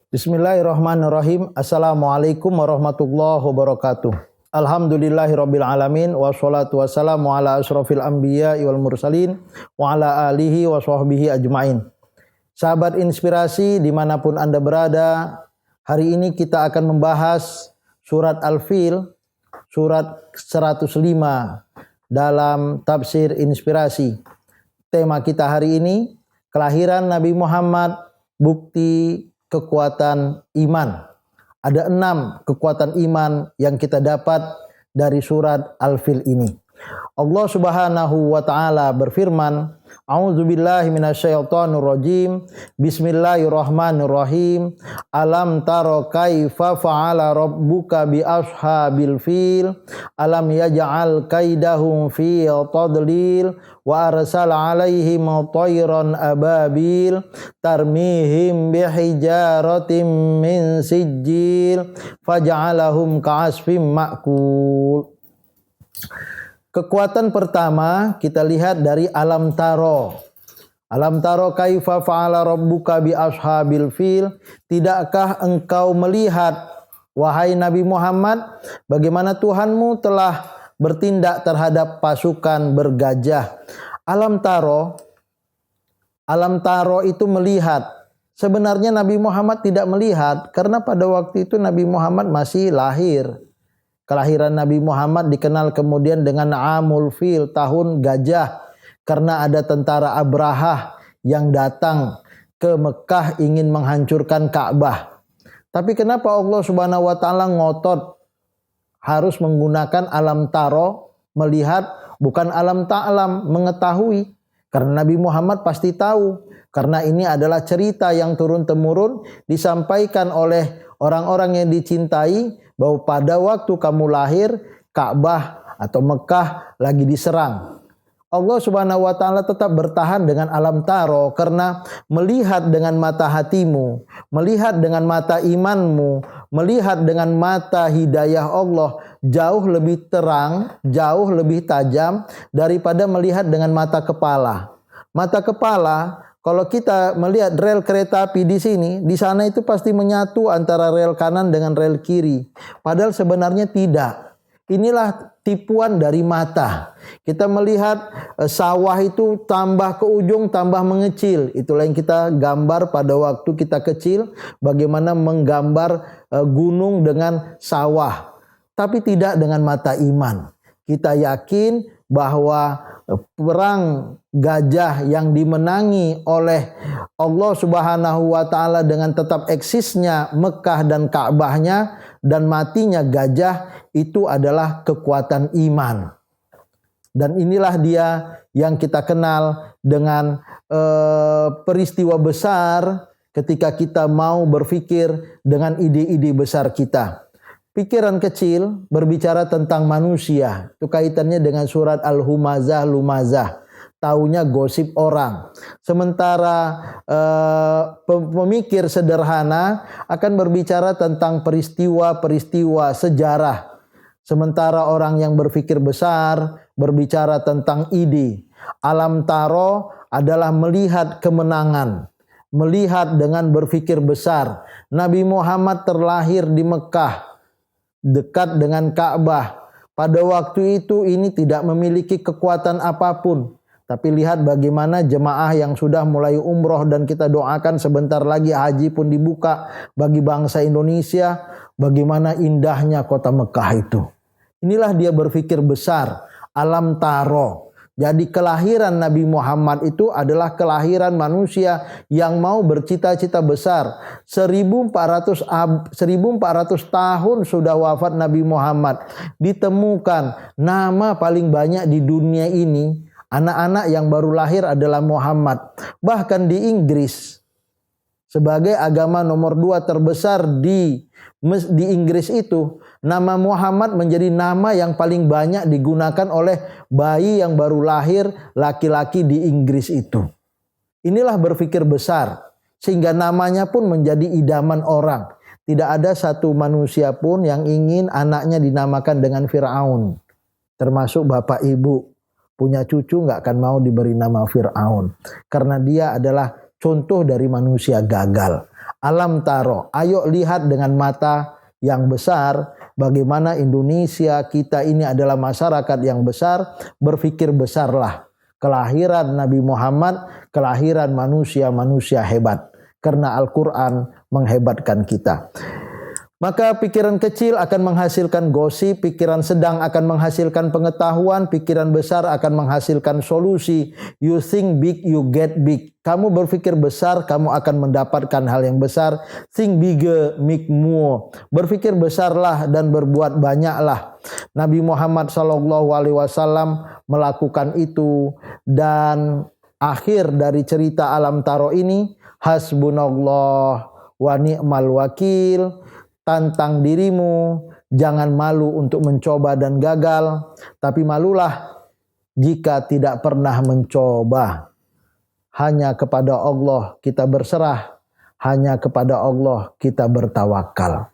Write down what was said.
Bismillahirrahmanirrahim. Assalamualaikum warahmatullahi wabarakatuh. Alhamdulillahirabbil alamin wassalatu wassalamu ala asrofil anbiya'i wal mursalin wa ala alihi wa sahbihi ajmain. Sahabat inspirasi dimanapun Anda berada, hari ini kita akan membahas surat Al-Fil, surat 105 dalam tafsir inspirasi. Tema kita hari ini, kelahiran Nabi Muhammad, bukti kekuatan iman. Ada 6 kekuatan iman yang kita dapat dari surat Al-Fil ini. Allah Subhanahu wa taala berfirman, A'udzubillahi minasyaitonir rajim. Bismillahirrahmanirrahim. Alam taro kaifa fa'ala rabbuka bi ashabil fil? Alam yaj'al kaidahum fi tadlil wa arsala 'alaihim tayran ababil tarmihim bihijaratin min sijil faj'alahum ka'asfim ma'kul. Kekuatan pertama kita lihat dari alam taro. Alam taro kaifa fa'ala rabbuka bi ashabil fil? Tidakkah engkau melihat, wahai Nabi Muhammad, bagaimana Tuhanmu telah bertindak terhadap pasukan bergajah? Alam taro itu melihat. Sebenarnya Nabi Muhammad tidak melihat karena pada waktu itu Nabi Muhammad masih lahir. Kelahiran Nabi Muhammad dikenal kemudian dengan Amul Fil, tahun gajah, karena ada tentara Abrahah yang datang ke Mekah ingin menghancurkan Ka'bah. Tapi kenapa Allah Subhanahu wa taala ngotot harus menggunakan alam taro, melihat, bukan alam ta'lam, mengetahui? Karena Nabi Muhammad pasti tahu, karena ini adalah cerita yang turun-temurun disampaikan oleh orang-orang yang dicintai, bahwa pada waktu kamu lahir, Ka'bah atau Mekah lagi diserang. Allah Subhanahu wa taala tetap bertahan dengan alam taro karena melihat dengan mata hatimu, melihat dengan mata imanmu, melihat dengan mata hidayah Allah jauh lebih terang, jauh lebih tajam daripada melihat dengan mata kepala. Mata kepala, kalau kita melihat rel kereta api di sini, di sana itu pasti menyatu antara rel kanan dengan rel kiri. Padahal sebenarnya tidak. Inilah tipuan dari mata. Kita melihat sawah itu tambah ke ujung, tambah mengecil. Itulah yang kita gambar pada waktu kita kecil, bagaimana menggambar gunung dengan sawah. Tapi tidak dengan mata iman. Kita yakin bahwa perang gajah yang dimenangi oleh Allah Subhanahu wa taala dengan tetap eksisnya Mekah dan Ka'bahnya dan matinya gajah itu adalah kekuatan iman. Dan inilah dia yang kita kenal dengan peristiwa besar ketika kita mau berpikir dengan ide-ide besar kita. Pikiran kecil berbicara tentang manusia. Itu kaitannya dengan surat Al-Humazah, Lumazah. Taunya gosip orang. Sementara pemikir sederhana akan berbicara tentang peristiwa-peristiwa sejarah. Sementara orang yang berpikir besar berbicara tentang ide. Alam taro adalah melihat kemenangan. Melihat dengan berpikir besar. Nabi Muhammad terlahir di Mekah, dekat dengan Ka'bah. Pada waktu itu ini tidak memiliki kekuatan apapun. Tapi lihat bagaimana jemaah yang sudah mulai umroh dan kita doakan sebentar lagi haji pun dibuka bagi bangsa Indonesia. Bagaimana indahnya kota Mekah itu. Inilah dia berpikir besar. Alam taro. Jadi kelahiran Nabi Muhammad itu adalah kelahiran manusia yang mau bercita-cita besar. 1400 tahun sudah wafat Nabi Muhammad. Ditemukan nama paling banyak di dunia ini, anak-anak yang baru lahir adalah Muhammad. Bahkan di Inggris, sebagai agama nomor 2 terbesar di Inggris itu, nama Muhammad menjadi nama yang paling banyak digunakan oleh bayi yang baru lahir laki-laki di Inggris itu. Inilah berpikir besar, sehingga namanya pun menjadi idaman orang. Tidak ada satu manusia pun yang ingin anaknya dinamakan dengan Fir'aun. Termasuk bapak ibu. Punya cucu gak akan mau diberi nama Fir'aun. Karena dia adalah contoh dari manusia gagal. Alam taro, ayo lihat dengan mata yang besar bagaimana Indonesia kita ini adalah masyarakat yang besar, berpikir besarlah. Kelahiran Nabi Muhammad, kelahiran manusia-manusia hebat. Karena Al-Quran menghebatkan kita. Maka pikiran kecil akan menghasilkan gosip, pikiran sedang akan menghasilkan pengetahuan, pikiran besar akan menghasilkan solusi. You think big, you get big. Kamu berpikir besar, kamu akan mendapatkan hal yang besar. Think bigger, make more. Berpikir besarlah dan berbuat banyaklah. Nabi Muhammad SAW melakukan itu, dan akhir dari cerita alam taro ini, hasbunallah wa ni'mal wakil. Tantang dirimu, jangan malu untuk mencoba dan gagal, tapi malulah jika tidak pernah mencoba. Hanya kepada Allah kita berserah, hanya kepada Allah kita bertawakal.